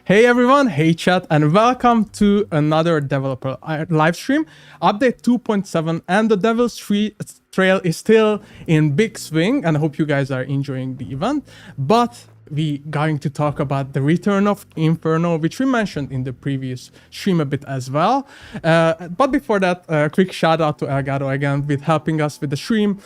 Hey everyone, hey chat, and welcome to another developer live stream, update 2.7, and the Devil's Trail is still in big swing, and I hope you guys are enjoying the event. But we going to talk about the return of Inferno, which we mentioned in the previous stream a bit as well. But before that, a quick shout out to Elgato again with helping us with the stream,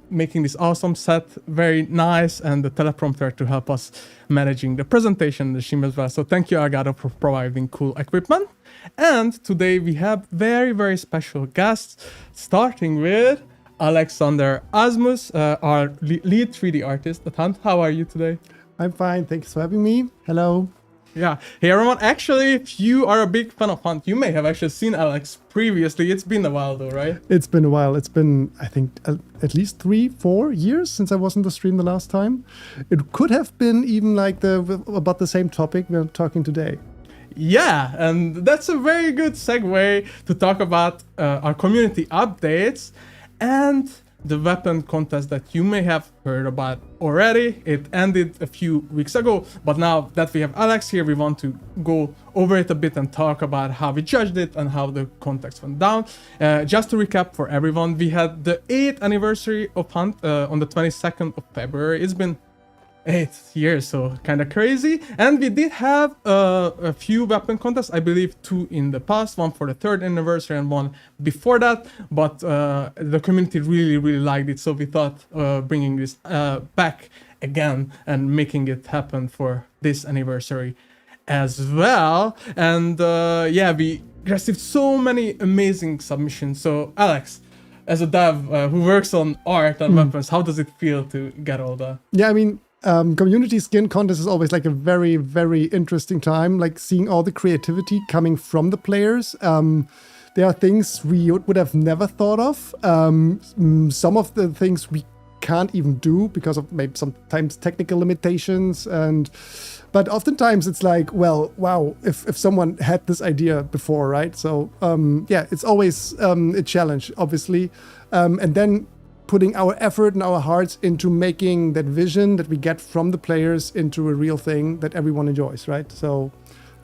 making this awesome set very nice, and the teleprompter to help us managing the presentation, the stream as well. So thank you, Elgato, for providing cool equipment. And today we have very, very special guests, starting with Alexander Asmus, our lead 3D artist at Hunt. How are you today? I'm fine, thanks for having me. Hello. Yeah. Hey everyone, actually, if you are a big fan of Hunt, you may have actually seen Alex previously. It's been a while though, right? It's been a while. It's been, I think, at least 3-4 years since I was on the stream the last time. It could have been even like about the same topic we're talking today. Yeah, and that's a very good segue to talk about our community updates and the weapon contest that you may have heard about already. It ended a few weeks ago, but now that we have Alex here, we want to go over it a bit and talk about how we judged it and how the context went down. Just to recap for everyone, we had the 8th anniversary of Hunt on the 22nd of February. It's been 8 years, so kind of crazy. And we did have a few weapon contests, I believe 2 in the past, one for the 3rd anniversary and one before that, but the community really liked it, so we thought bringing this back again and making it happen for this anniversary as well. And yeah, we received so many amazing submissions. So Alex, as a dev who works on art and weapons, how does it feel to get all that? Yeah, I mean, community skin contest is always like a very interesting time, like seeing all the creativity coming from the players. There are things we would have never thought of. Some of the things we can't even do because of maybe sometimes technical limitations, but oftentimes it's like, well, wow, if someone had this idea before, right? So yeah, it's always a challenge, obviously, and then putting our effort and our hearts into making that vision that we get from the players into a real thing that everyone enjoys, right? So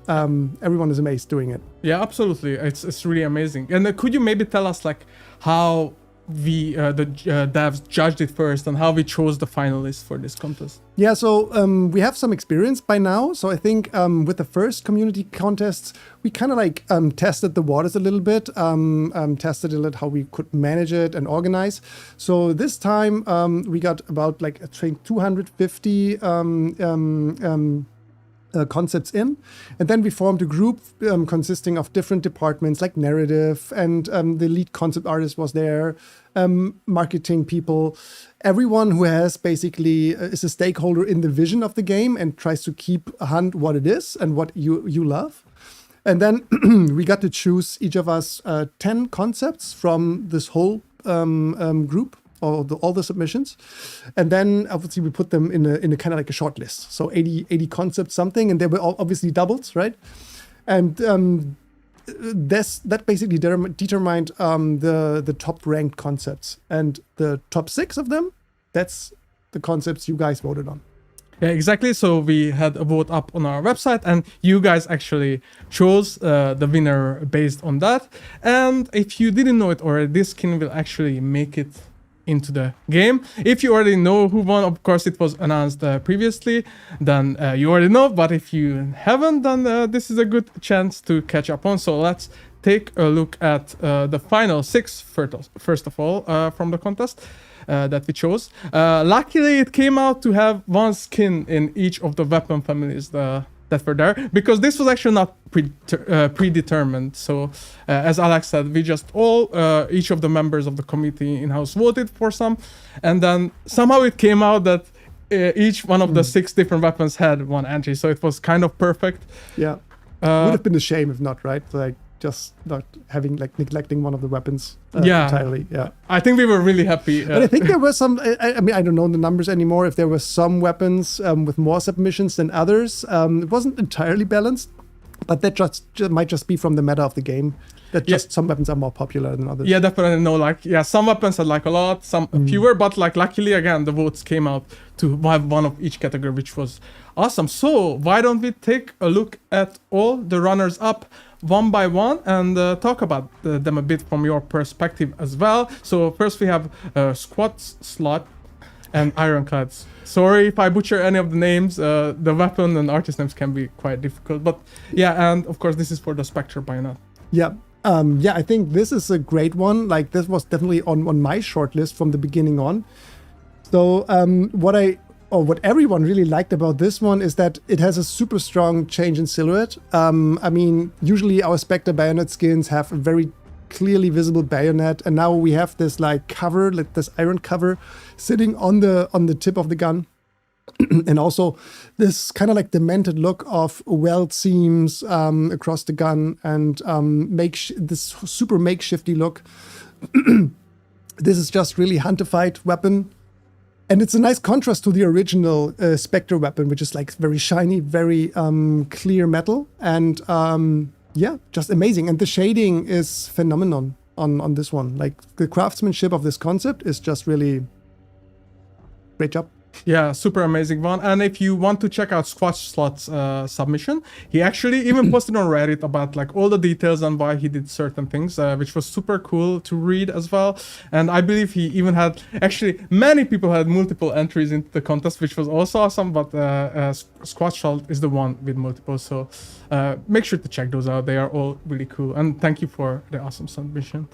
everyone is amazed doing it. Yeah, absolutely. It's really amazing. And could you maybe tell us like how the devs judged it first and how we chose the finalists for this contest? Yeah, so we have some experience by now. So I think with the first community contests, we kind of like tested the waters a little bit, tested a little how we could manage it and organize. So this time we got about like I think 250 concepts in, and then we formed a group consisting of different departments like narrative, and the lead concept artist was there, marketing people, everyone who has basically is a stakeholder in the vision of the game and tries to keep Hunt what it is and what you love. And then we got to choose, each of us, 10 concepts from this whole group, all the submissions, and then obviously we put them in a kind of like a short list, so 80 concepts something, and they were all obviously doubles, right? And that basically determined the top ranked concepts, and the top 6 of them, that's the concepts you guys voted on. Yeah, exactly. So we had a vote up on our website, and you guys actually chose the winner based on that. And if you didn't know it already, this skin will actually make it into the game. If you already know who won, of course it was announced previously, then you already know, but if you haven't, then this is a good chance to catch up on. So let's take a look at the final 6 first of all from the contest that we chose. Luckily it came out to have one skin in each of the weapon families that were there, because this was actually not predetermined. So as Alex said, we just each of the members of the committee in-house voted for some, and then somehow it came out that each one of the 6 different weapons had one entry, so it was kind of perfect. Yeah, would have been a shame if not, right? Like just not having, like, neglecting one of the weapons entirely. Yeah, I think we were really happy. But I think there were some, I mean, I don't know the numbers anymore, if there were some weapons with more submissions than others. It wasn't entirely balanced. But that might just be from the meta of the game. That just some weapons are more popular than others. Yeah, definitely. No, like, yeah, some weapons are like a lot, some fewer, but like luckily again, the votes came out to have one of each category, which was awesome. So why don't we take a look at all the runners up one by one and talk about them a bit from your perspective as well. So first we have Squats, Slot, and Ironclads. Sorry if I butcher any of the names. The weapon and artist names can be quite difficult, but yeah, and of course this is for the Spectre bayonet. Yeah. I think this is a great one. Like, this was definitely on my short list from the beginning on. So what everyone really liked about this one is that it has a super strong change in silhouette. I mean, usually our Spectre bayonet skins have a very clearly visible bayonet, and now we have this like cover, like this iron cover, sitting on the tip of the gun. And also this kind of like demented look of weld seams across the gun, and this super makeshifty look. This is just really huntified weapon. And it's a nice contrast to the original Spectre weapon, which is like very shiny, very clear metal. And yeah, just amazing. And the shading is phenomenal on this one. Like, the craftsmanship of this concept is just really great job. Yeah, super amazing one. And if you want to check out Squash Slot's submission, he actually even posted on Reddit about like all the details and why he did certain things, which was super cool to read as well. And I believe he even had, actually many people had multiple entries into the contest, which was also awesome, but Squash Slot is the one with multiple. So make sure to check those out. They are all really cool. And thank you for the awesome submission.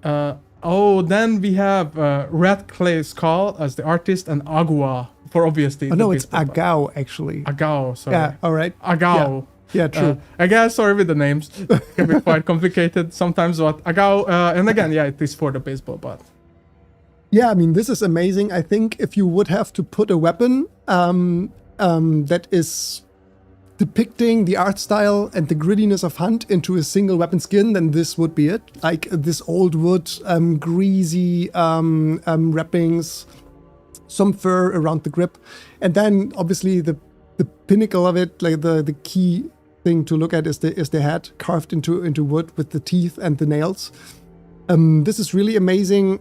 Then we have Red Clay Skull as the artist, and Agua for obviously. Oh no, it's Agao actually. Agao, sorry. Yeah, all right. Agao. Yeah, true. Again, sorry with the names. It can be quite complicated sometimes, but Agao, and again, yeah, it is for the baseball bat. Yeah, I mean, this is amazing. I think if you would have to put a weapon that is depicting the art style and the grittiness of Hunt into a single weapon skin, then this would be it. Like this old wood, greasy wrappings, some fur around the grip, and then obviously the pinnacle of it, like the key thing to look at is the head carved into wood with the teeth and the nails. This is really amazing.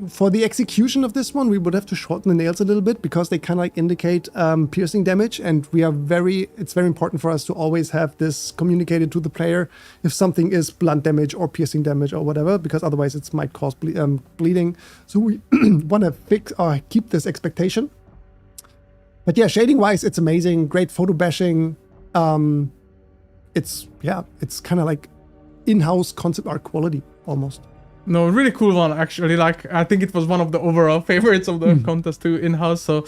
For the execution of this one, we would have to shorten the nails a little bit because they kind of like indicate piercing damage, and it's very important for us to always have this communicated to the player if something is blunt damage or piercing damage or whatever, because otherwise it might cause bleeding. So we want to keep this expectation. But yeah, shading wise, it's amazing. Great photo bashing. It's kind of like in-house concept art quality almost. No, really cool one actually. Like, I think it was one of the overall favorites of the contest too, in-house. So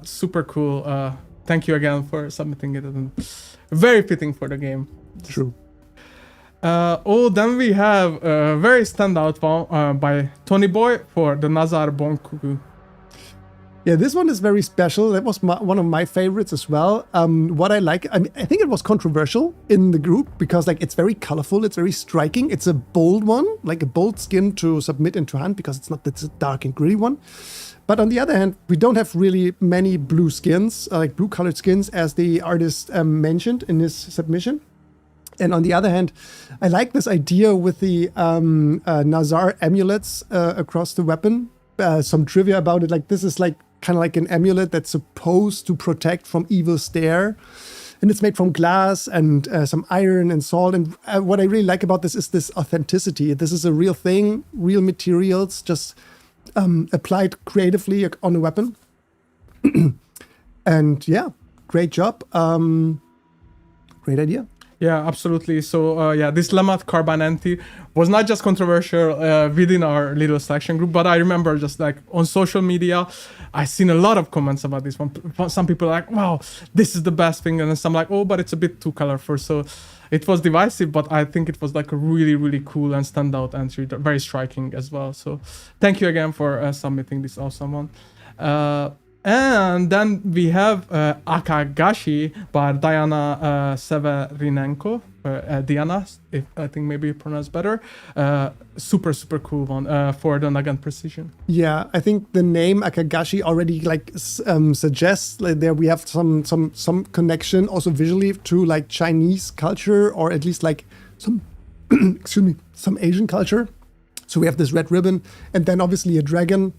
super cool. Thank you again for submitting it, and very fitting for the game. True. Then we have a very standout one by Tony Boy for the Nazar Bonkugu. Yeah, this one is very special. That was one of my favorites as well. What I like, I think it was controversial in the group because like it's very colorful, it's very striking. It's a bold one, like a bold skin to submit into Hunt because it's a dark and gritty one. But on the other hand, we don't have really many blue skins, like blue colored skins, as the artist mentioned in his submission. And on the other hand, I like this idea with the Nazar amulets across the weapon. Some trivia about it, like this is like kind of like an amulet that's supposed to protect from evil stare, and it's made from glass and some iron and salt. And what I really like about this is this authenticity. This is a real thing, real materials, just applied creatively on a weapon. And yeah, great job. Great idea. Yeah, absolutely. So this Lamat Carbonanti was not just controversial within our little selection group, but I remember just like on social media, I've seen a lot of comments about this one. Some people are like, wow, this is the best thing. And then some like, oh, but it's a bit too colorful. So it was divisive, but I think it was like a really, really cool and standout entry, very striking as well. So thank you again for submitting this awesome one. And then we have Akagashi by Diana Severinenko. Diana, if I think maybe you pronounce better. Super cool one for the Nagant precision. Yeah, I think the name Akagashi already like suggests like there we have some connection also visually to like Chinese culture, or at least like some excuse me, some Asian culture. So we have this red ribbon, and then obviously a dragon,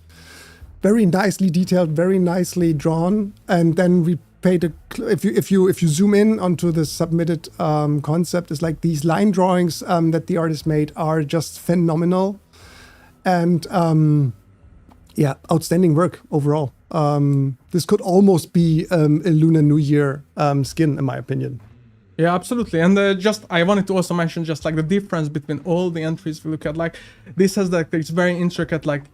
very nicely detailed, very nicely drawn, and then we paid if you zoom in onto the submitted concept, is like these line drawings that the artist made are just phenomenal, and yeah, outstanding work overall. This could almost be a Lunar New Year skin, in my opinion. Yeah, absolutely. And just I wanted to also mention just like the difference between all the entries we look at. Like this has like it's very intricate like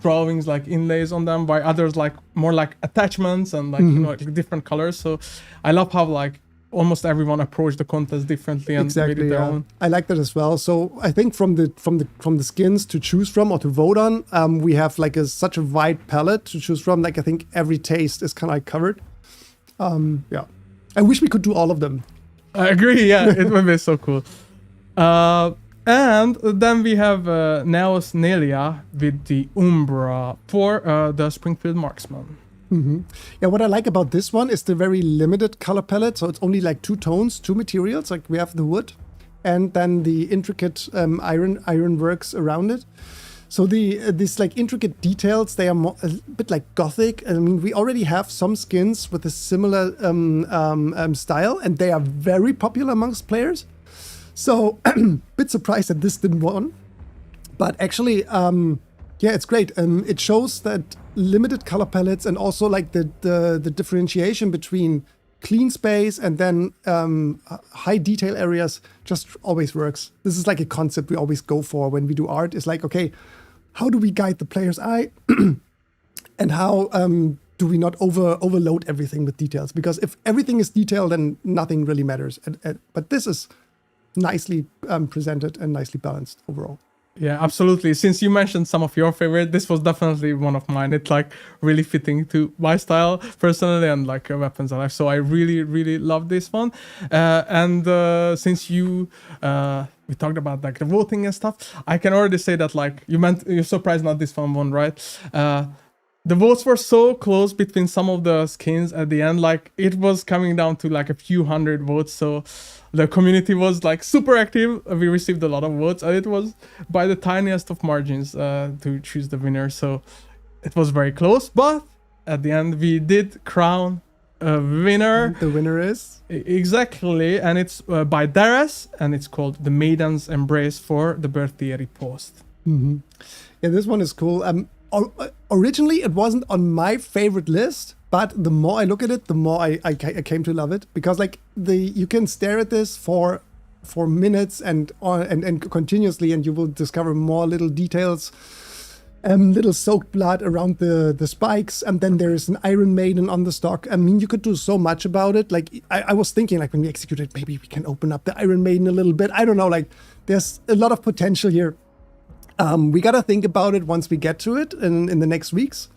drawings, like inlays on them, while others like more like attachments and like you know like different colors. So I love how like almost everyone approached the contest differently and made it their own. I like that as well. So I think from the skins to choose from or to vote on, we have like such a wide palette to choose from. Like I think every taste is kind of like covered. Yeah, I wish we could do all of them. I agree, yeah, it would be so cool. And then we have Neos Nelia with the Umbra for the Springfield Marksman. Mm-hmm. Yeah, what I like about this one is the very limited color palette. So it's only like 2 tones, 2 materials. Like we have the wood and then the intricate iron works around it. So these like intricate details, they are a bit like gothic. I mean, we already have some skins with a similar style, and they are very popular amongst players. So, bit surprised that this didn't win, but actually, yeah, it's great. It shows that limited color palettes and also like the differentiation between clean space and then high detail areas just always works. This is like a concept we always go for when we do art. It's like, okay, how do we guide the player's eye and how do we not overload everything with details? Because if everything is detailed, then nothing really matters. But this is nicely presented and nicely balanced overall. Yeah, absolutely. Since you mentioned some of your favorite, this was definitely one of mine. It's like really fitting to my style personally and like weapons alive. So I really love this one. And since you we talked about like the voting and stuff, I can already say that like you're surprised not this one won, right? The votes were so close between some of the skins at the end, like it was coming down to like a few hundred votes. So the community was like super active. We received a lot of votes, and it was by the tiniest of margins to choose the winner. So it was very close, but at the end we did crown a winner. The winner is? Exactly, and it's by Darius, and it's called The Maiden's Embrace for the Berthieri Post. Mm-hmm. Yeah, this one is cool. Originally, it wasn't on my favorite list, but the more I look at it, the more I came to love it, because like you can stare at this for minutes and continuously, and you will discover more little details, little soaked blood around the spikes, and then there is an Iron Maiden on the stock. I mean, you could do so much about it. Like I was thinking, like when we execute it, maybe we can open up the Iron Maiden a little bit. I don't know, like there's a lot of potential here. We gotta think about it once we get to it in the next weeks.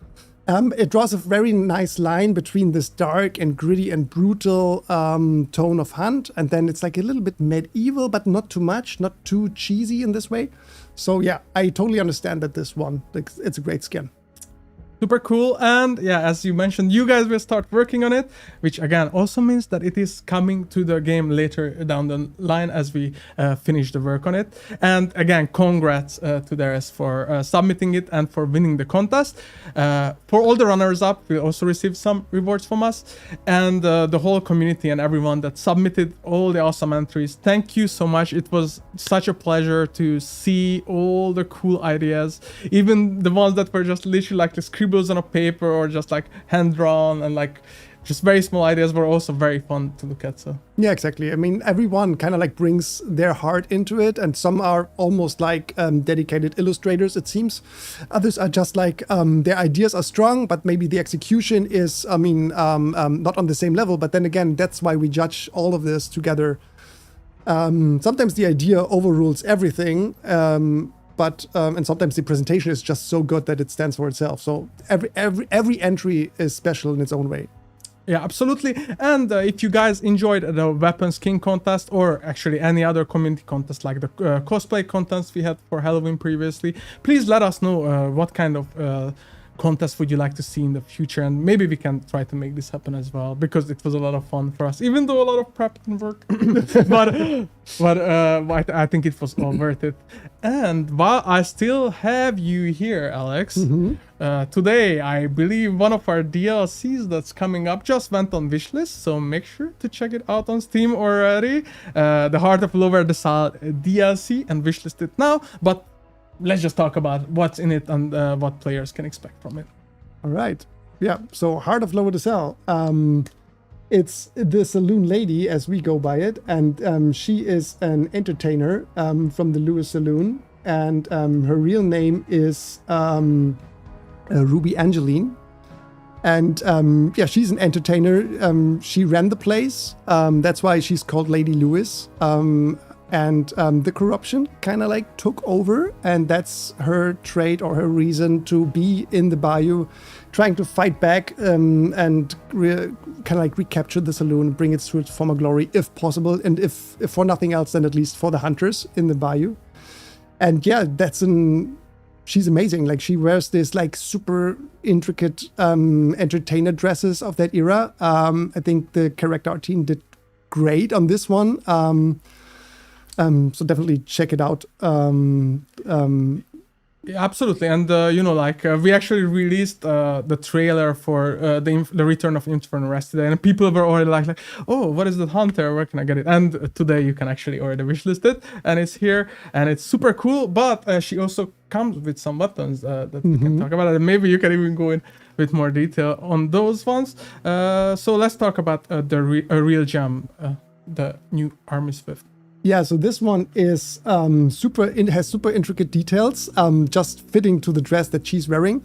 It draws a very nice line between this dark and gritty and brutal tone of Hunt, and then it's like a little bit medieval, but not too much, not too cheesy in this way. So yeah, I totally understand that this one, like, it's a great skin. Super cool. And yeah, as you mentioned, you guys will start working on it, which again also means that it is coming to the game later down the line as we finish the work on it. And again, congrats to Darius for submitting it and for winning the contest. For all the runners-up, we'll also receive some rewards from us. And the whole community and everyone that submitted all the awesome entries, thank you so much. It was such a pleasure to see all the cool ideas, even the ones that were just literally like the scribbles on a paper or just like hand drawn, and like just very small ideas were also very fun to look at. So yeah, exactly. I mean, everyone kind of like brings their heart into it, and some are almost like dedicated illustrators, it seems. Others are just like their ideas are strong, but maybe the execution is, I mean, not on the same level. But then again, that's why we judge all of this together. Sometimes the idea overrules everything. But and sometimes the presentation is just so good that it stands for itself. So every entry is special in its own way. Yeah, absolutely. And if you guys enjoyed the weapon skin contest, or actually any other community contest like the cosplay contest we had for Halloween previously, please let us know what kind of contest would you like to see in the future, and maybe we can try to make this happen as well, because it was a lot of fun for us, even though a lot of prep and work. but I think it was all worth it. And while I still have you here, Alex, today I believe one of our DLCs that's coming up just went on wishlist, so make sure to check it out on Steam already. The Heart of Lower the Sal DLC, and wishlist it now. But let's just talk about what's in it and what players can expect from it. All right. Yeah. So Heart of Lower the Cell. It's the Saloon Lady, as we go by it, and she is an entertainer from the Lewis Saloon, and her real name is Ruby Angeline. And yeah, she's an entertainer. She ran the place. That's why she's called Lady Lewis. And the corruption kind of like took over, and that's her trait or her reason to be in the bayou, trying to fight back and kind of like recapture the saloon, bring it to its former glory if possible, and if for nothing else, then at least for the hunters in the bayou. And yeah, she's amazing. Like, she wears this like super intricate entertainer dresses of that era. I think the character art team did great on this one. So definitely check it out. Yeah, absolutely. And we actually released the trailer for the return of Inferno yesterday, and people were already like, oh, what is that hunter? Where can I get it? And today you can actually already wishlist it, and it's here, and it's super cool. But she also comes with some buttons that we can talk about, and maybe you can even go in with more detail on those ones. So let's talk about the real gem, the new Army Swift. Yeah, so this one is has super intricate details, just fitting to the dress that she's wearing.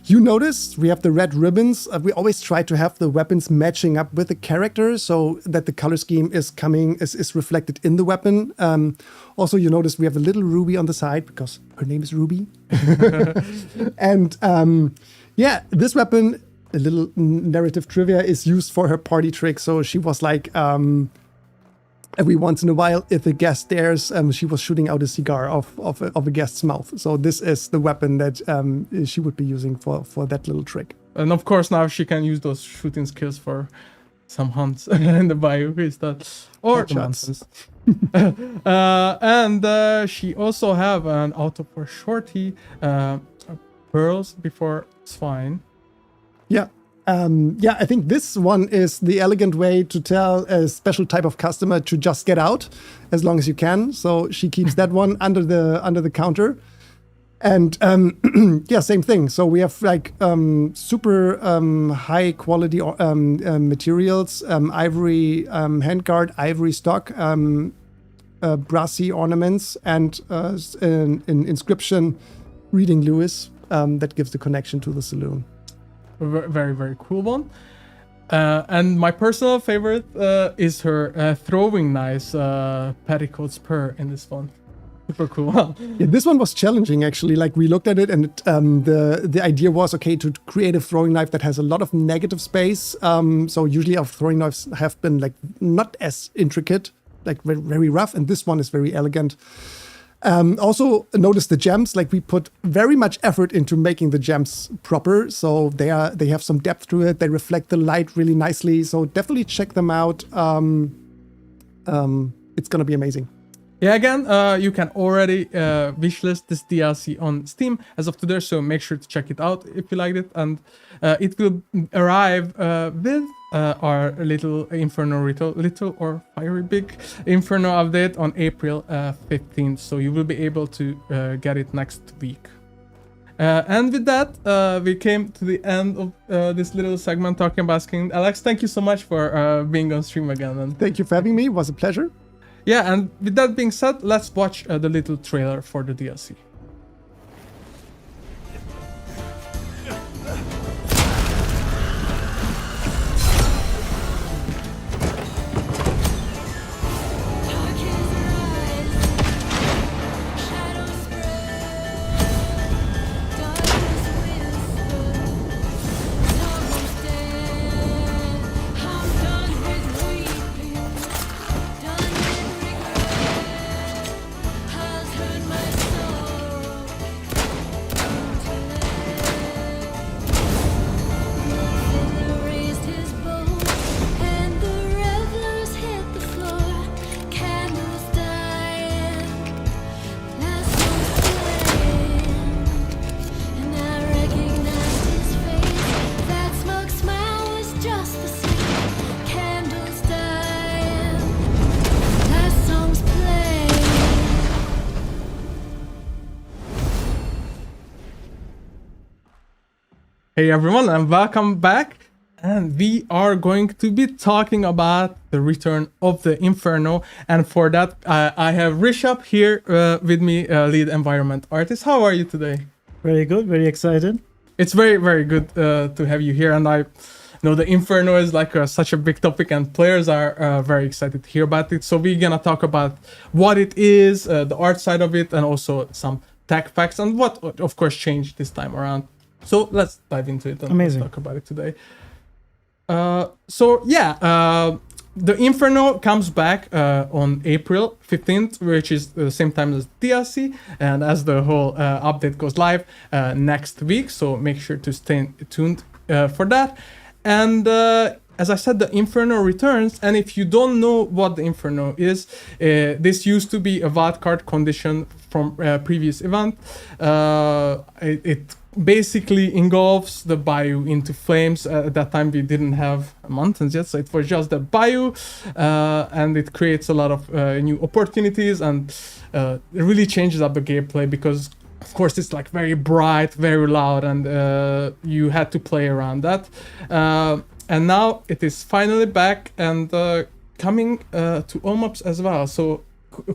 You notice we have the red ribbons. We always try to have the weapons matching up with the character so that the color scheme is reflected in the weapon. Also, you notice we have a little ruby on the side because her name is Ruby. And yeah, this weapon, a little narrative trivia, is used for her party trick. So she was like, every once in a while, if a guest stares, she was shooting out a cigar of a guest's mouth. So this is the weapon that she would be using for that little trick. And of course, now she can use those shooting skills for some hunts in the bayou. Is that or the mountains? And she also have an auto for shorty, pearls before swine. Yeah. Yeah, I think this one is the elegant way to tell a special type of customer to just get out as long as you can. So she keeps that one under the counter. And yeah, same thing. So we have like super high quality materials, ivory handguard, ivory stock, brassy ornaments, and an inscription reading Lewis that gives the connection to the saloon. Very, very cool one. And my personal favorite is her throwing knives petticoat spur in this one. Super cool. Yeah, this one was challenging, actually. Like, we looked at it, and the idea was, okay, to create a throwing knife that has a lot of negative space. So usually our throwing knives have been like not as intricate, like very, very rough, and this one is very elegant. Also notice the gems, like we put very much effort into making the gems proper. So they have some depth to it. They reflect the light really nicely. So definitely check them out. It's going to be amazing. Yeah, again, you can already wishlist this DLC on Steam as of today, so make sure to check it out if you liked it. And it will arrive with our little Inferno little or fiery big Inferno update on April 15th, so you will be able to get it next week. And with that, we came to the end of this little segment talking about skin. Alex, thank you so much for being on stream again. And thank you for having me. It was a pleasure. Yeah, and with that being said, let's watch the little trailer for the DLC. Hey everyone, and welcome back. And we are going to be talking about the return of the Inferno. And for that, I have Rishabh here with me, lead environment artist. How are you today? Very good, very excited. It's very, very good to have you here. And I know the Inferno is like such a big topic, and players are very excited to hear about it. So we're gonna talk about what it is, the art side of it, and also some tech facts and what, of course, changed this time around. So let's dive into it and Amazing. talk about it today. The Inferno comes back on April 15th, which is the same time as DLC, and as the whole update goes live next week. So make sure to stay tuned for that. And as I said, the Inferno returns. And if you don't know what the Inferno is, this used to be a wildcard condition from previous event. It basically engulfs the bayou into flames. At that time we didn't have mountains yet, so it was just the bayou, and it creates a lot of new opportunities, and it really changes up the gameplay because of course it's like very bright, very loud, and you had to play around that, and now it is finally back and coming to all maps as well. So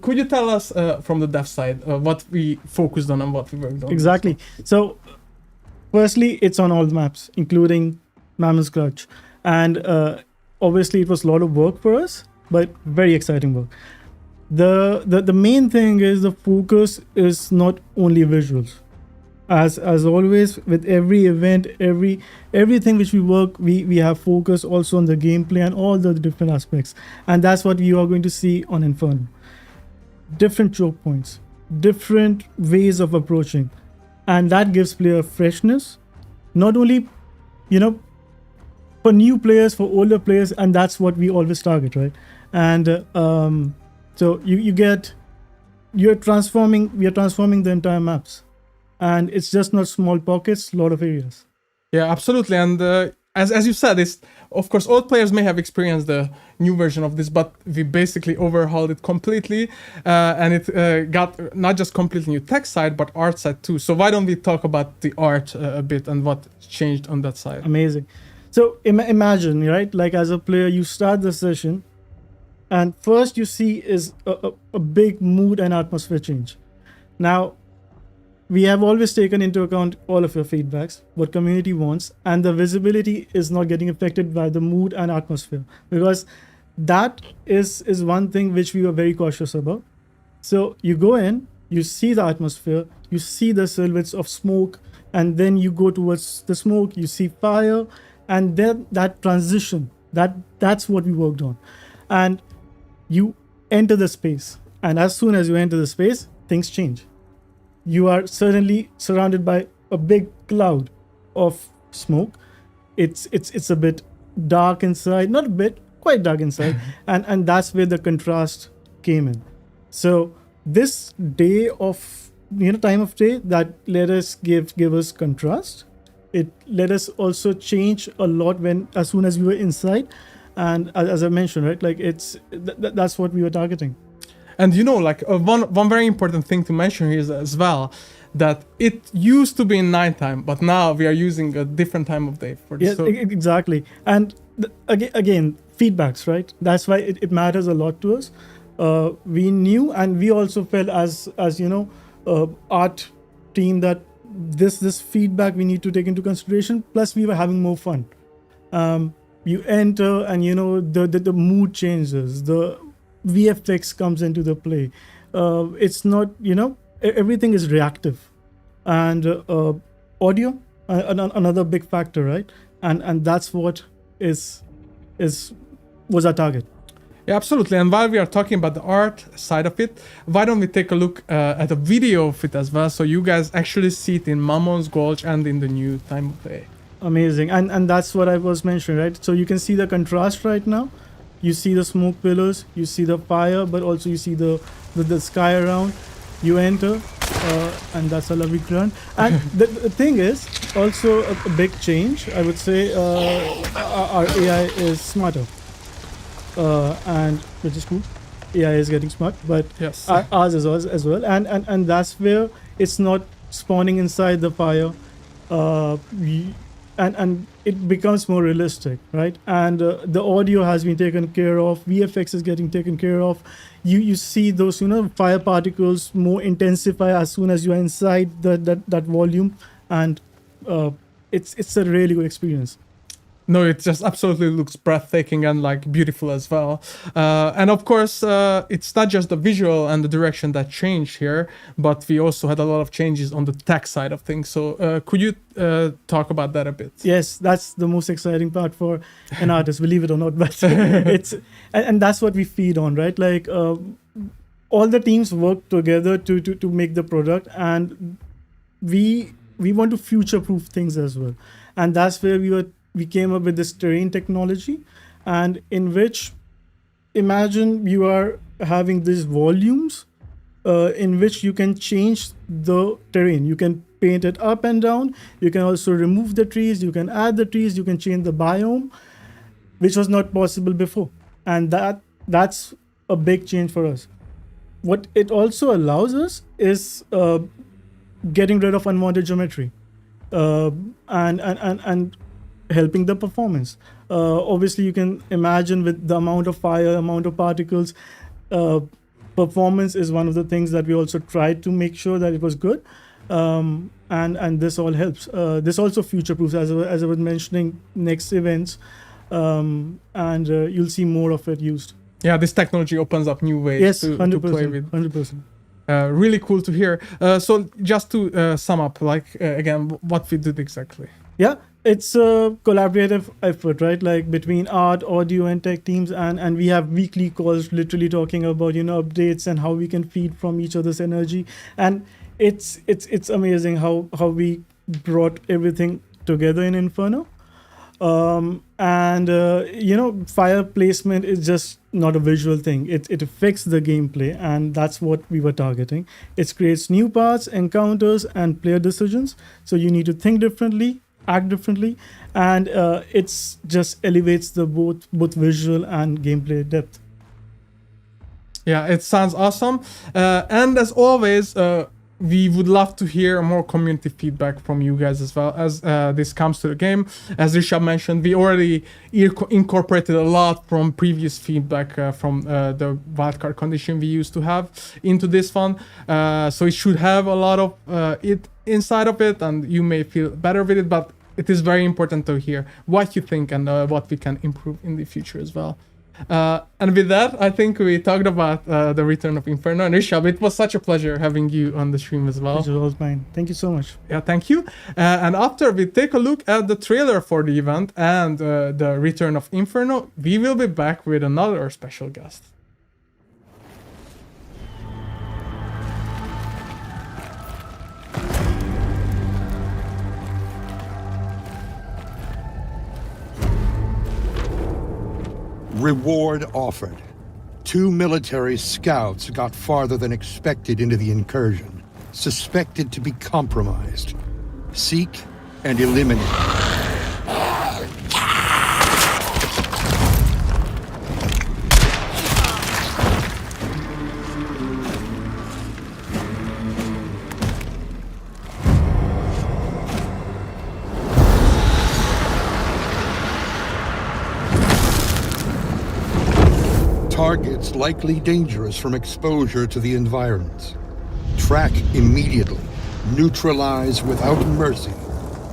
could you tell us from the dev side what we focused on and what we worked on? Exactly. So, firstly, it's on all the maps, including Mammoth's Clutch. And obviously, it was a lot of work for us, but very exciting work. The main thing is the focus is not only visuals. As always, with every event, everything which we work, we have focus also on the gameplay and all the different aspects. And that's what you are going to see on Inferno. Different choke points, different ways of approaching, and that gives player freshness, not only for new players, for older players, and that's what we always target, right? And so we are transforming the entire maps, and it's just not small pockets, a lot of areas. Yeah, absolutely. And as you said, it's, of course, old players may have experienced the new version of this, but we basically overhauled it completely, and it got not just completely new tech side, but art side too. So why don't we talk about the art a bit and what changed on that side? Amazing. So imagine, right? Like as a player, you start the session, and first you see is a big mood and atmosphere change. Now, we have always taken into account all of your feedbacks, what community wants, and the visibility is not getting affected by the mood and atmosphere, because that is one thing which we were very cautious about. So you go in, you see the atmosphere, you see the silhouettes of smoke, and then you go towards the smoke, you see fire, and then that transition, that's what we worked on. And you enter the space, and as soon as you enter the space, things change. You are suddenly surrounded by a big cloud of smoke. It's a bit dark inside, not a bit, quite dark inside, and that's where the contrast came in. So this day of time of day that let us give us contrast. It let us also change a lot as soon as we were inside, and as I mentioned, right, like that's what we were targeting. And one very important thing to mention here is as well that it used to be in nighttime, but now we are using a different time of day for this. Yeah, exactly. And again, feedbacks, right? That's why it matters a lot to us. We knew, and we also felt as art team that this feedback we need to take into consideration. Plus, we were having more fun. You enter, and the mood changes. The VFX comes into the play. It's not, everything is reactive, and audio, another big factor, right? And that's what was our target. Yeah, absolutely. And while we are talking about the art side of it, why don't we take a look at a video of it as well, so you guys actually see it in Mammoth's Gulch and in the new time of day. Amazing. And that's what I was mentioning, right? So you can see the contrast right now. You see the smoke pillars, you see the fire, but also you see the sky around. You enter, and that's a lovely ground. And the thing is, also a big change, I would say, our AI is smarter, and which is cool. AI is getting smart, but yes, ours is as well. And that's where it's not spawning inside the fire. and it becomes more realistic, right? And the audio has been taken care of, VFX is getting taken care of. You see those fire particles more intensify as soon as you are inside that volume, and it's a really good experience. No, it just absolutely looks breathtaking and like beautiful as well. And of course, it's not just the visual and the direction that changed here, but we also had a lot of changes on the tech side of things. So could you talk about that a bit? Yes, that's the most exciting part for an artist, believe it or not. But it's and that's what we feed on, right? Like all the teams work together to make the product, and we want to future-proof things as well. And that's where we came up with this terrain technology, and in which, imagine you are having these volumes in which you can change the terrain. You can paint it up and down. You can also remove the trees. You can add the trees. You can change the biome, which was not possible before. And that's a big change for us. What it also allows us is getting rid of unwanted geometry and helping the performance. Obviously, you can imagine with the amount of fire, amount of particles, performance is one of the things that we also tried to make sure that it was good. And this all helps. This also future-proofs, as I was mentioning, next events, and you'll see more of it used. Yeah, this technology opens up new ways to play with. 100%. Really cool to hear. So just to sum up, like again, what we did exactly. Yeah, it's a collaborative effort, right? Like between art, audio, and tech teams, and we have weekly calls, literally talking about updates and how we can feed from each other's energy. And it's amazing how we brought everything together in Inferno. Fire placement is just not a visual thing. It affects the gameplay, and that's what we were targeting. It creates new paths, encounters, and player decisions. So you need to think differently, act differently, and it's just elevates the both visual and gameplay depth. Yeah, it sounds awesome. And as always, we would love to hear more community feedback from you guys as well as this comes to the game. As Rishabh mentioned, we already incorporated a lot from previous feedback from the wildcard condition we used to have into this one. So it should have a lot of it inside of it, and you may feel better with it, but it is very important to hear what you think and what we can improve in the future as well. And with that, I think we talked about the return of Inferno. And Rishabh, it was such a pleasure having you on the stream as well. It was mine. Thank you so much. Yeah, thank you. And after we take a look at the trailer for the event and the return of Inferno, we will be back with another special guest. Reward offered. 2 military scouts got farther than expected into the incursion, suspected to be compromised. Seek and eliminate. Targets likely dangerous from exposure to the environment. Track immediately. Neutralize without mercy.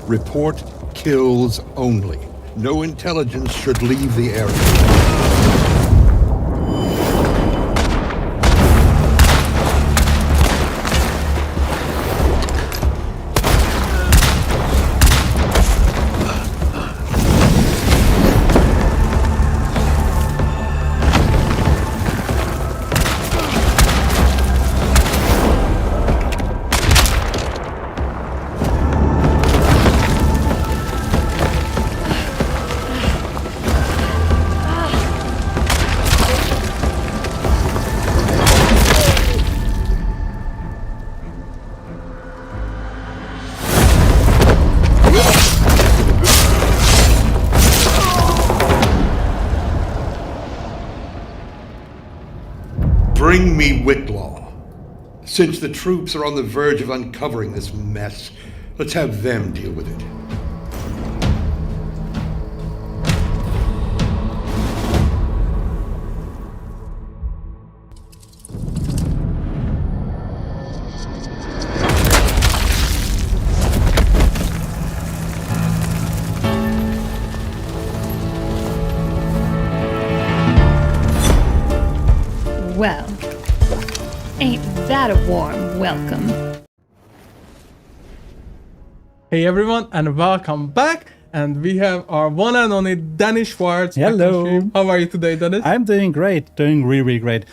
Report kills only. No intelligence should leave the area. Bring me Whitlaw. Since the troops are on the verge of uncovering this mess, let's have them deal with it. Well, ain't that a warm welcome? Hey everyone, and welcome back. And we have our one and only Dennis Schwartz. back on Hello. stream. How are you today, Dennis? I'm doing great, doing really, really great.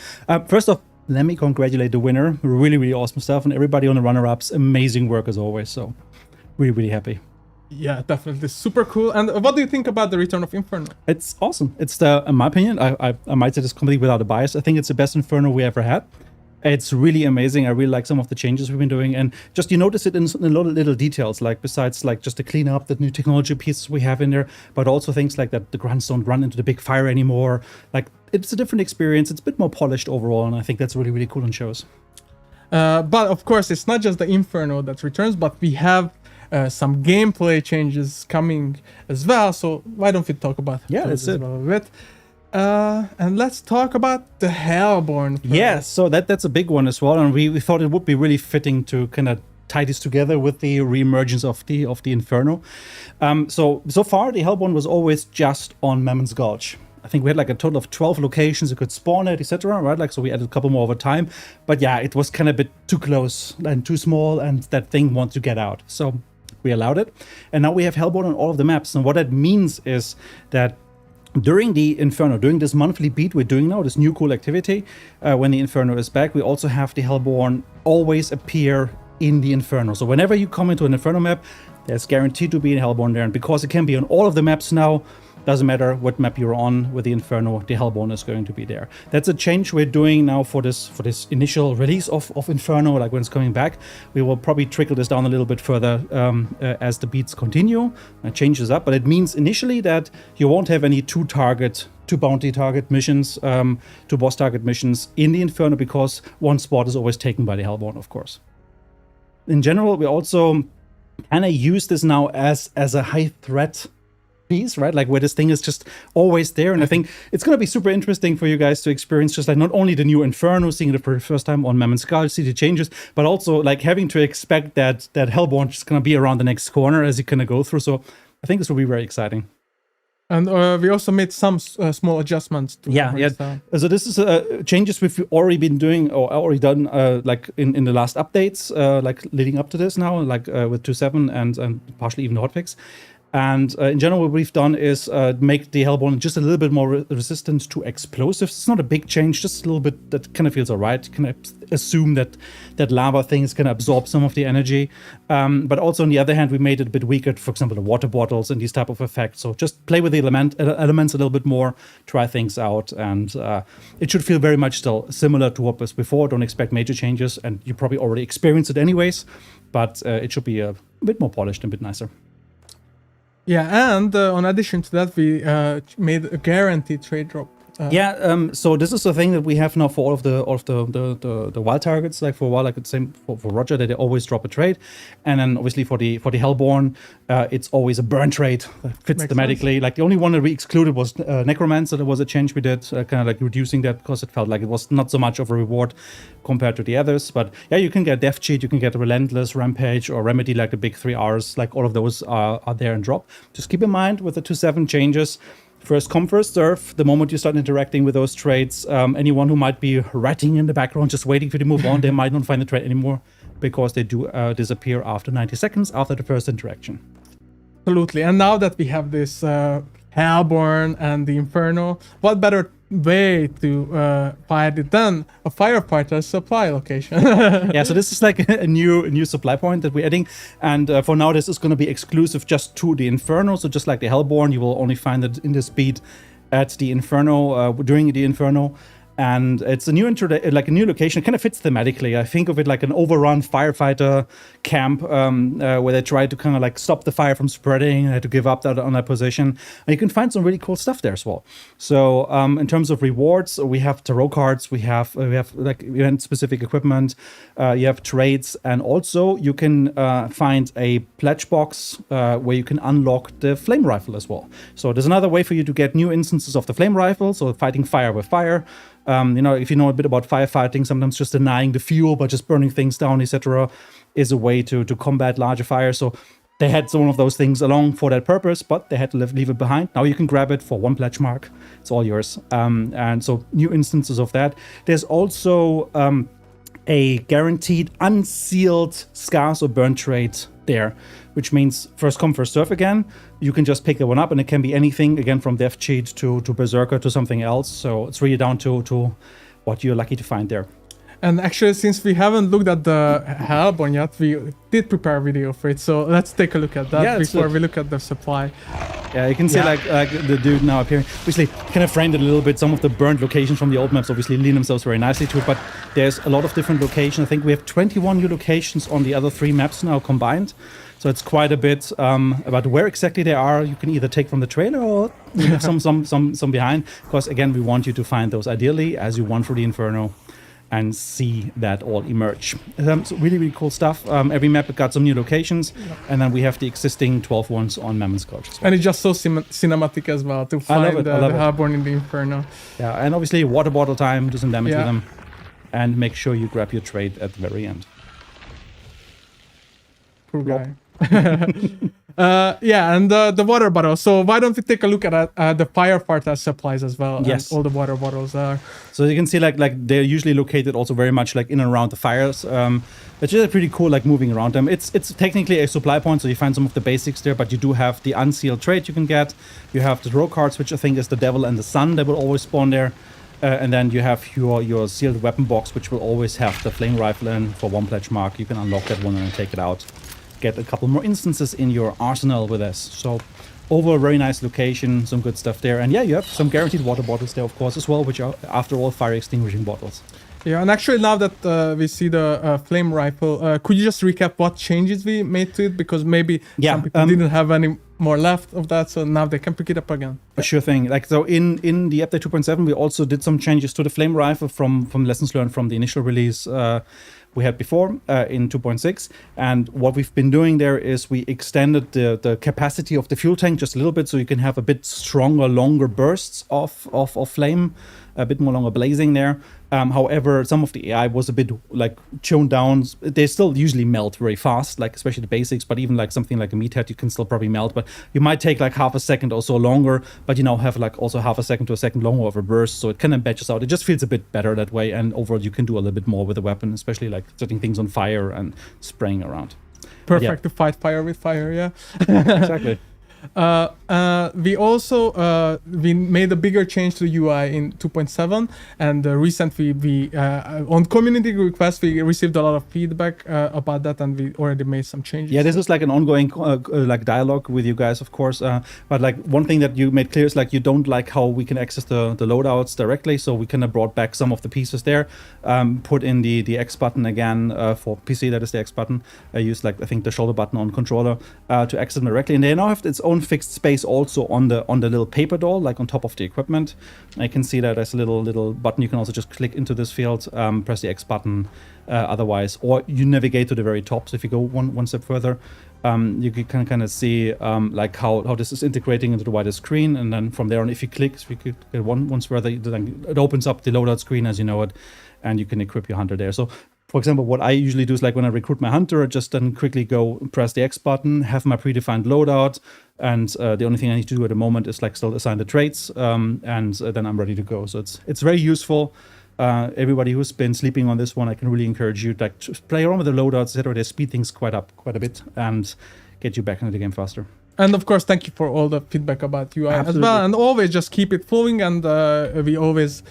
First off, let me congratulate the winner. Really, really awesome stuff. And everybody on the runner-ups, amazing work as always. So really, really happy. Yeah, definitely super cool. And what do you think about the return of Inferno? It's awesome. It's the, in my opinion, I might say this completely without a bias. I think it's the best Inferno we ever had. It's really amazing. I really like some of the changes we've been doing, and just you notice it in a lot of little details, like besides like just the cleanup, the new technology pieces we have in there, but also things like that the grunts don't run into the big fire anymore. Like it's a different experience. It's a bit more polished overall, and I think that's really, really cool and shows. But of course, it's not just the Inferno that returns, but we have some gameplay changes coming as well. So why don't we talk about those that's as it. well a bit? And let's talk about the Hellborn first. Yeah, so that's a big one as well, and we thought it would be really fitting to kind of tie this together with the reemergence of the Inferno. So far, the Hellborn was always just on Mammon's Gulch. I think we had like a total of 12 locations you could spawn at, etc. Right? Like, so we added a couple more over time, but yeah, it was kind of a bit too close and too small, and that thing wanted to get out. So we allowed it, and now we have Hellborn on all of the maps. And what that means is that during the Inferno, during this monthly beat we're doing now, this new cool activity, when the Inferno is back, we also have the Hellborn always appear in the Inferno. So whenever you come into an Inferno map, there's guaranteed to be a Hellborn there. And because it can be on all of the maps now, doesn't matter what map you're on with the Inferno, the Hellborn is going to be there. That's a change we're doing now for this initial release of Inferno, like when it's coming back. We will probably trickle this down a little bit further as the beats continue. It changes up, but it means initially that you won't have any two bounty target missions, two boss target missions in the Inferno, because one spot is always taken by the Hellborn, of course. In general, we also kind of use this now as a high threat piece, right? Like where this thing is just always there. And I think it's going to be super interesting for you guys to experience just like not only the new Inferno, seeing it for the first time on Mammon's Gulch, see the changes, but also like having to expect that Hellborn is going to be around the next corner as you kind of go through. So I think this will be very exciting. And we also made some small adjustments to So this is changes we've already been doing or already done like in the last updates, like leading up to this now, like with 2.7 and partially even the hotfix. And in general, what we've done is make the Hellborn just a little bit more resistant to explosives. It's not a big change, just a little bit that kind of feels all right. Can I assume that lava things can absorb some of the energy. But also on the other hand, we made it a bit weaker, for example, the water bottles and these type of effects. So just play with the elements a little bit more, try things out. And it should feel very much still similar to what was before. Don't expect major changes. And you probably already experienced it anyways. But it should be a bit more polished and a bit nicer. Yeah, and in addition to that, we made a guaranteed trade drop. So this is the thing that we have now for all of the wild targets. Like for a while, like the same for Roger, that they always drop a trade, and then obviously for the Hellborn, it's always a burn trade that fits Makes thematically. sense. Like the only one that we excluded was Necromancer. There was a change we did, kind of like reducing that because it felt like it was not so much of a reward compared to the others. But yeah, you can get Death Cheat, you can get Relentless, Rampage, or Remedy, like the big 3 Rs. Like all of those are there and drop. Just keep in mind with the 2.7 changes. First come, first serve. The moment you start interacting with those trades, anyone who might be writing in the background, just waiting for you to move on, they might not find the trade anymore because they do disappear after 90 seconds after the first interaction. Absolutely. And now that we have this Hellborn and the Inferno, what better way to find it than a firefighter supply location? Yeah, so this is like a new supply point that we're adding, and for now this is going to be exclusive just to the Inferno. So just like the Hellborn, you will only find it in this beat at the Inferno during the Inferno. And it's a new like a new location. It kind of fits thematically. I think of it like an overrun firefighter camp where they try to kind of like stop the fire from spreading. They had to give up that on that position. And you can find some really cool stuff there as well. So in terms of rewards, we have tarot cards. We have like event specific equipment. You have trades, and also you can find a pledge box where you can unlock the flame rifle as well. So there's another way for you to get new instances of the flame rifle. So fighting fire with fire. If you know a bit about firefighting, sometimes just denying the fuel but just burning things down, etc., is a way to combat larger fires. So they had one of those things along for that purpose, but they had to leave it behind. Now you can grab it for 1 pledge mark. It's all yours. And so new instances of that. There's also a guaranteed unsealed scarce or burn trade there, which means first come, first serve again. You can just pick that one up, and it can be anything, again, from Death Cheat to Berserker to something else. So it's really down to what you're lucky to find there. And actually, since we haven't looked at the Hellborn yet, we did prepare a video for it. So let's take a look at that before we look at the supply. Yeah, you can see like the dude now appearing. Obviously, kind of framed it a little bit. Some of the burned locations from the old maps obviously lean themselves very nicely to it, but there's a lot of different locations. I think we have 21 new locations on the other 3 maps now combined. So it's quite a bit about where exactly they are. You can either take from the trailer or some behind. Because again, we want you to find those ideally as you run through the Inferno and see that all emerge. So really, really cool stuff. Every map got some new locations, and then we have the existing 12 ones on Mammoth's Gulch as well. And it's just so cinematic as well to find the Hellborn in the Inferno. Yeah, and obviously water bottle time, do some damage with them, and make sure you grab your trade at the very end. Poor guy. And the water bottle. So why don't we take a look at the firefighter supplies as well? Yes. And all the water bottles are. So you can see like they're usually located also very much like in and around the fires. Which is pretty cool, like moving around them. It's technically a supply point, so you find some of the basics there, but you do have the unsealed trade you can get. You have the draw cards, which I think is the Devil and the Sun that will always spawn there. And then you have your sealed weapon box, which will always have the flame rifle in for 1 pledge mark. You can unlock that one and then take it out. Get a couple more instances in your arsenal with this. So over a very nice location, some good stuff there. And yeah, you have some guaranteed water bottles there, of course, as well, which are, after all, fire extinguishing bottles. Yeah, and actually now that we see the flame rifle, could you just recap what changes we made to it? Because maybe some people didn't have any more left of that, so now they can pick it up again. Sure thing. Like, so in the update 2.7, we also did some changes to the flame rifle from lessons learned from the initial release we had before in 2.6. And what we've been doing there is we extended the capacity of the fuel tank just a little bit, so you can have a bit stronger, longer bursts of flame, a bit more longer blazing there. However, some of the AI was a bit like toned down. They still usually melt very fast, like especially the basics, but even like something like a meathead, you can still probably melt, but you might take like half a second or so longer, but you now have like also half a second to a second longer of a burst, so it kind of batches out. It just feels a bit better that way, and overall you can do a little bit more with the weapon, especially like setting things on fire and spraying around. Perfect to fight fire with fire, yeah. Exactly. We also we made a bigger change to the UI in 2.7, and recently we on community request we received a lot of feedback about that, and we already made some changes. Yeah, this is like an ongoing like dialogue with you guys, of course. But like one thing that you made clear is like you don't like how we can access the loadouts directly, so we kind of brought back some of the pieces there, put in the X button again for PC. That is the X button. I used like I think the shoulder button on controller to access them directly, and they now have its own fixed space also on the little paper doll, like on top of the equipment. I can see that there's a little button. You can also just click into this field, press the X button otherwise, or you navigate to the very top. So if you go one step further, you can kind of see like how this is integrating into the wider screen, and then from there on, if you click once further, then it opens up the loadout screen as you know it, and you can equip your hunter there. So for example, what I usually do is like when I recruit my hunter, I just then quickly go press the X button, have my predefined loadout, and the only thing I need to do at the moment is like still assign the traits, and then I'm ready to go. So it's very useful. Everybody who's been sleeping on this one, I can really encourage you like to play around with the loadouts, etc. They speed things quite a bit and get you back into the game faster. And of course, thank you for all the feedback about UI as well, and always just keep it flowing. And we always,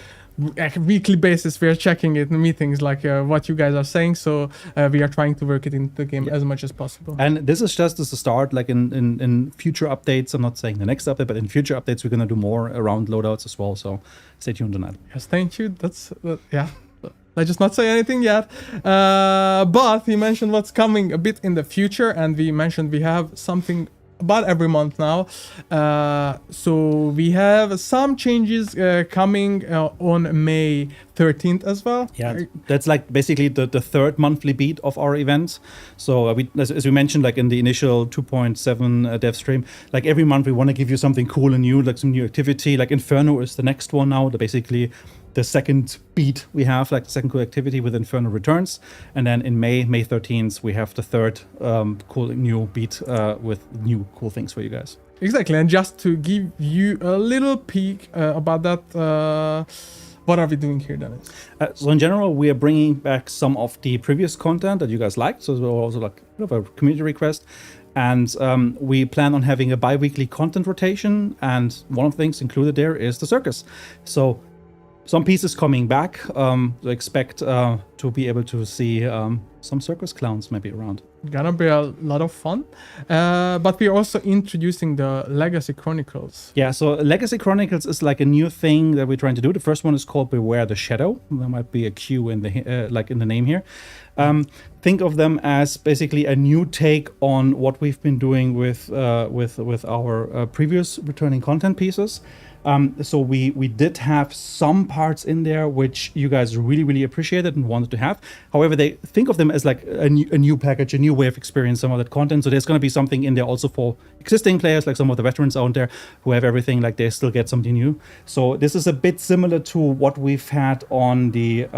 weekly basis, we are checking it in meetings, like what you guys are saying. So we are trying to work it into the game as much as possible. And this is just as a start. Like in future updates, I'm not saying the next update, but in future updates, we're gonna do more around loadouts as well. So stay tuned on that. Yes, thank you. That's yeah. Let's just not say anything yet. But we mentioned what's coming a bit in the future, and we mentioned we have something about every month now. So we have some changes coming on May 13th as well. Yeah, that's like basically the third monthly beat of our events. So we, as we mentioned, like in the initial 2.7 dev stream, like every month we want to give you something cool and new, like some new activity. Like Inferno is the next one now. Basically, the second beat we have, like the second cool activity with Inferno Returns. And then in May 13th, we have the third cool new beat with new cool things for you guys. Exactly, and just to give you a little peek about that, what are we doing here, Dennis? So in general, we are bringing back some of the previous content that you guys liked. So it's also like a bit of a community request. And we plan on having a bi-weekly content rotation. And one of the things included there is the circus. So some pieces coming back. So expect to be able to see some circus clowns maybe around. Gonna be a lot of fun. But we're also introducing the Legacy Chronicles. Yeah, so Legacy Chronicles is like a new thing that we're trying to do. The first one is called Beware the Shadow. There might be a Q in the like in the name here. Think of them as basically a new take on what we've been doing with our previous returning content pieces. So we did have some parts in there which you guys really appreciated and wanted to have. However, they think of them as like a new package, a new way of experiencing some of that content. So there's going to be something in there also for existing players, like some of the veterans out there who have everything, like they still get something new. So this is a bit similar to what we've had on the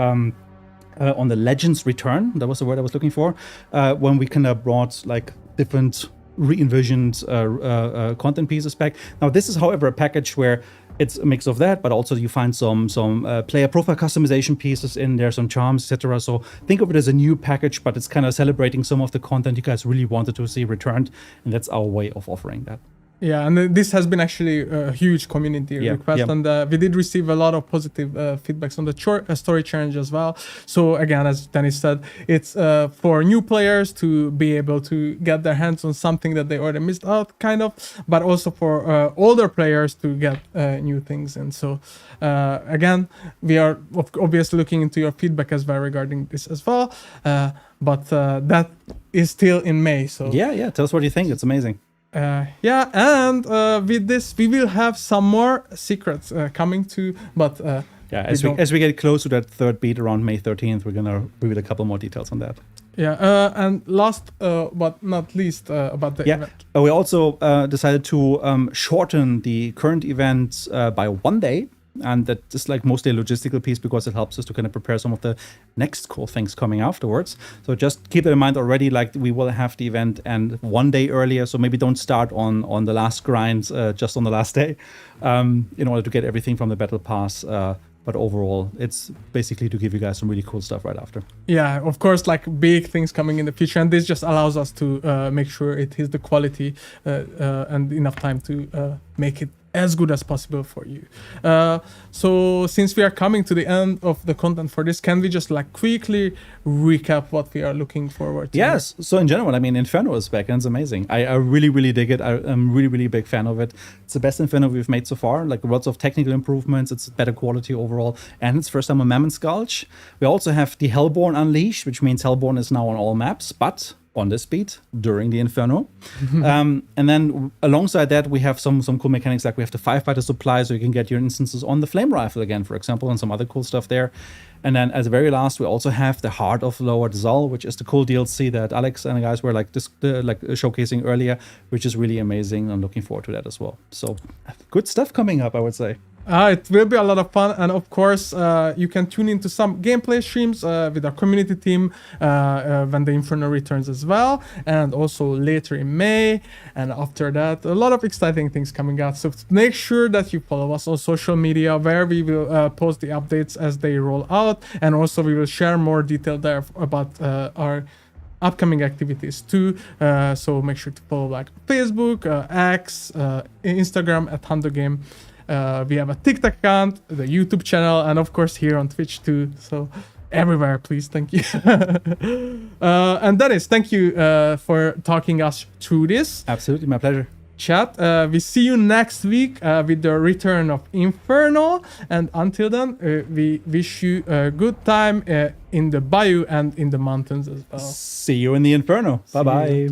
Legends Return. That was the word I was looking for. When we kind of brought like different re-envisioned content pieces back. Now this is, however, a package where it's a mix of that, but also you find some player profile customization pieces in there, some charms, etc. So think of it as a new package, but it's kind of celebrating some of the content you guys really wanted to see returned, and that's our way of offering that. Yeah, and this has been actually a huge community request, and we did receive a lot of positive feedbacks on the story challenge as well. So again, as Dennis said, it's for new players to be able to get their hands on something that they already missed out, kind of, but also for older players to get new things. And so again, we are obviously looking into your feedback as well regarding this as well, but that is still in May. So yeah, tell us what you think. It's amazing. And with this, we will have some more secrets coming to, but as we get close to that third beat around May 13th, we're gonna reveal a couple more details on that. Yeah, and last but not least, about the event. We also decided to shorten the current event by 1 day. And that is like mostly a logistical piece because it helps us to kind of prepare some of the next cool things coming afterwards. So just keep that in mind already, like we will have the event and 1 day earlier. So maybe don't start on the last grind just on the last day in order to get everything from the battle pass. But overall, it's basically to give you guys some really cool stuff right after. Yeah, of course, like big things coming in the future. And this just allows us to make sure it is the quality and enough time to make it as good as possible for you. So since we are coming to the end of the content for this, can we just like quickly recap what we are looking forward to? Yes. So in general, I mean, Inferno is back and it's amazing. I really dig it. I'm really big fan of it. It's the best Inferno we've made so far. Like lots of technical improvements. It's better quality overall. And it's first time on Mammoth Gulch. We also have the Hellborn Unleashed, which means Hellborn is now on all maps, but on this beat during the Inferno. And then alongside that, we have some cool mechanics, like we have the firefighter supply, so you can get your instances on the flame rifle again, for example, and some other cool stuff there. And then as the very last, we also have the Heart of Lower Zal, which is the cool DLC that Alex and the guys were showcasing earlier, which is really amazing. I'm looking forward to that as well. So good stuff coming up, I would say. It will be a lot of fun, and of course you can tune into some gameplay streams with our community team when the Inferno returns as well, and also later in May, and after that a lot of exciting things coming out. So make sure that you follow us on social media, where we will post the updates as they roll out, and also we will share more detail there about our upcoming activities too. So make sure to follow like Facebook, X, Instagram at HundoGame. We have a TikTok account, the YouTube channel, and of course here on Twitch too. So everywhere, please. Thank you. And Dennis, thank you for talking us through this. Absolutely, my pleasure. Chat. We see you next week with the return of Inferno. And until then, we wish you a good time in the bayou and in the mountains as well. See you in the Inferno. Bye-bye.